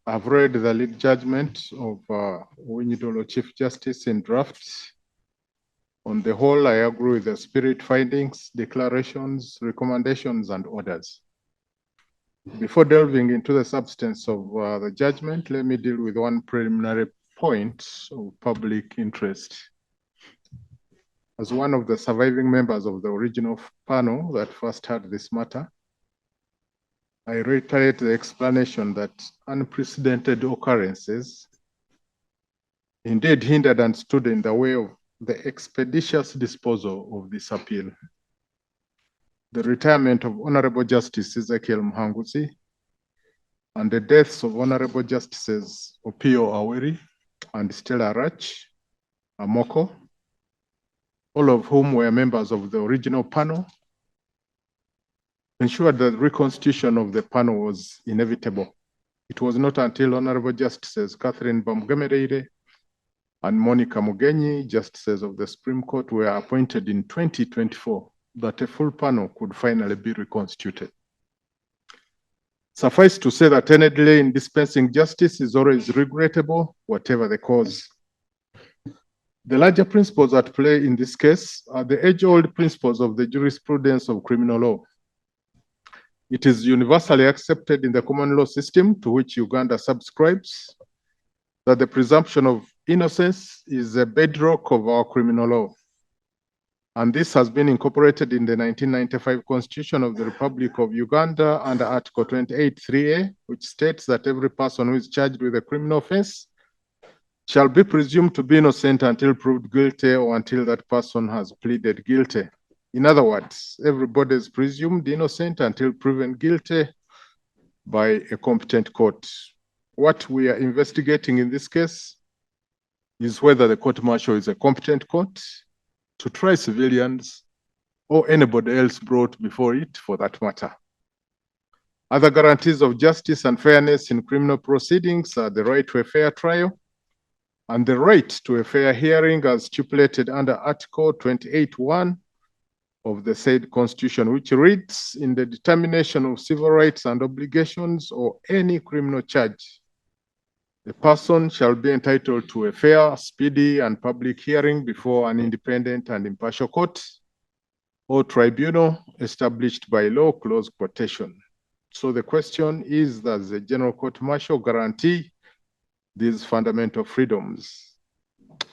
I've read the lead judgment of Winyidolo Chief Justice in drafts. On the whole, I agree with the spirit, findings, declarations, recommendations, and orders. Before delving into the substance of the judgment, let me deal with one preliminary point of public interest. As one of the surviving members of the original panel that first heard this matter, I reiterate the explanation that unprecedented occurrences indeed hindered and stood in the way of the expeditious disposal of this appeal. The retirement of Honorable Justice Ezekiel Mhanguzi and the deaths of Honorable Justices Opio Aweri and Stella Rach Amoko, all of whom were members of the original panel, ensured that reconstitution of the panel was inevitable. It was not until Honorable Justices Catherine Bamgemereire and Monica Mugenyi, Justices of the Supreme Court, were appointed in 2024 that a full panel could finally be reconstituted. Suffice to say that any delay in dispensing justice is always regrettable, whatever the cause. The larger principles at play in this case are the age-old principles of the jurisprudence of criminal law. It is universally accepted in the common law system to which Uganda subscribes that the presumption of innocence is a bedrock of our criminal law. And this has been incorporated in the 1995 Constitution of the Republic of Uganda under Article 28(3)(a), which states that every person who is charged with a criminal offense shall be presumed to be innocent until proved guilty or until that person has pleaded guilty. In other words, everybody is presumed innocent until proven guilty by a competent court. What we are investigating in this case is whether the court-martial is a competent court to try civilians or anybody else brought before it for that matter. Other guarantees of justice and fairness in criminal proceedings are the right to a fair trial and the right to a fair hearing as stipulated under Article 28(1) of the said Constitution, which reads, in the determination of civil rights and obligations or any criminal charge, the person shall be entitled to a fair, speedy, and public hearing before an independent and impartial court or tribunal established by law, close quotation. So the question is, does the General Court-Martial guarantee these fundamental freedoms?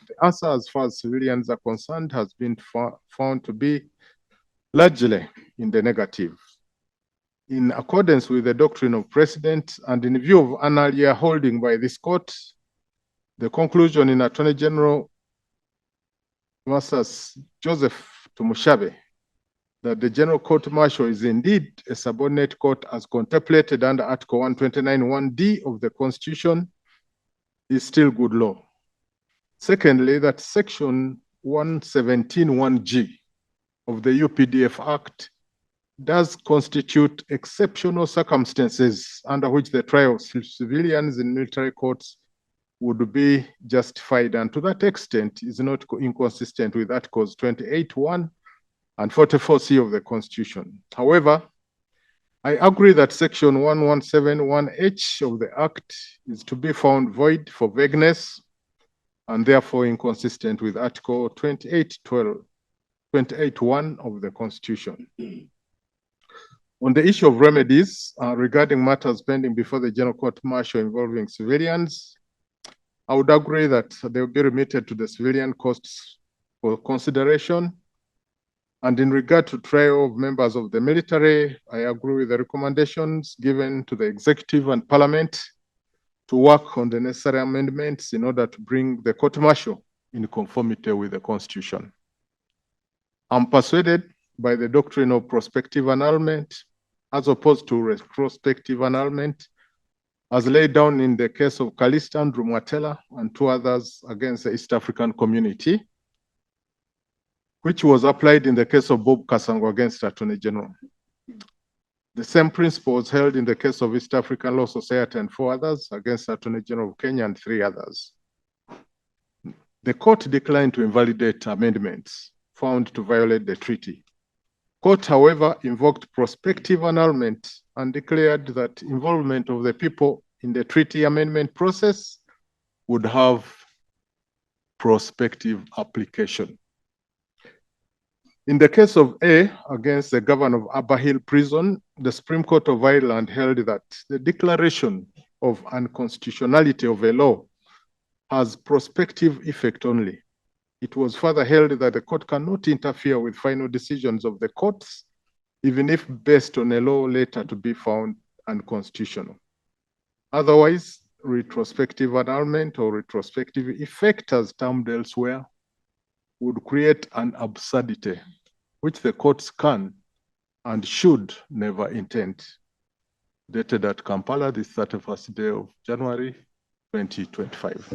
The answer, as far as civilians are concerned, has been found to be largely in the negative. In accordance with the doctrine of precedent and in view of an earlier holding by this court, the conclusion in Attorney General versus Joseph Tumushabe that the General Court-Martial is indeed a subordinate court as contemplated under Article 129(1)(d) of the Constitution is still good law. Secondly, that Section 117(1)(g) of the UPDF Act does constitute exceptional circumstances under which the trial of civilians in military courts would be justified, and to that extent is not inconsistent with Articles 28(1) and 44(c) of the Constitution. However, I agree that Section 1171(h) of the Act is to be found void for vagueness and therefore inconsistent with Article 28(1) of the Constitution. On the issue of remedies regarding matters pending before the General Court-Martial involving civilians, I would agree that they will be remitted to the civilian courts for consideration. And in regard to trial of members of the military, I agree with the recommendations given to the executive and parliament to work on the necessary amendments in order to bring the court-martial in conformity with the Constitution. I'm persuaded by the doctrine of prospective annulment as opposed to retrospective annulment as laid down in the case of Calista and Rumwatela and two others against the East African community, which was applied in the case of Bob Kasango against Attorney General. The same principle was held in the case of East African Law Society and four others against Attorney General of Kenya and three others. The court declined to invalidate amendments found to violate the treaty. Court, however, invoked prospective annulment and declared that involvement of the people in the treaty amendment process would have prospective application. In the case of A against the governor of Upper Hill Prison, the Supreme Court of Ireland held that the declaration of unconstitutionality of a law has prospective effect only. It was further held that the court cannot interfere with final decisions of the courts, even if based on a law later to be found unconstitutional. Otherwise, retrospective annulment or retrospective effect, as termed elsewhere, would create an absurdity which the courts can and should never intend. Dated at Kampala, the 31st day of January, 2025.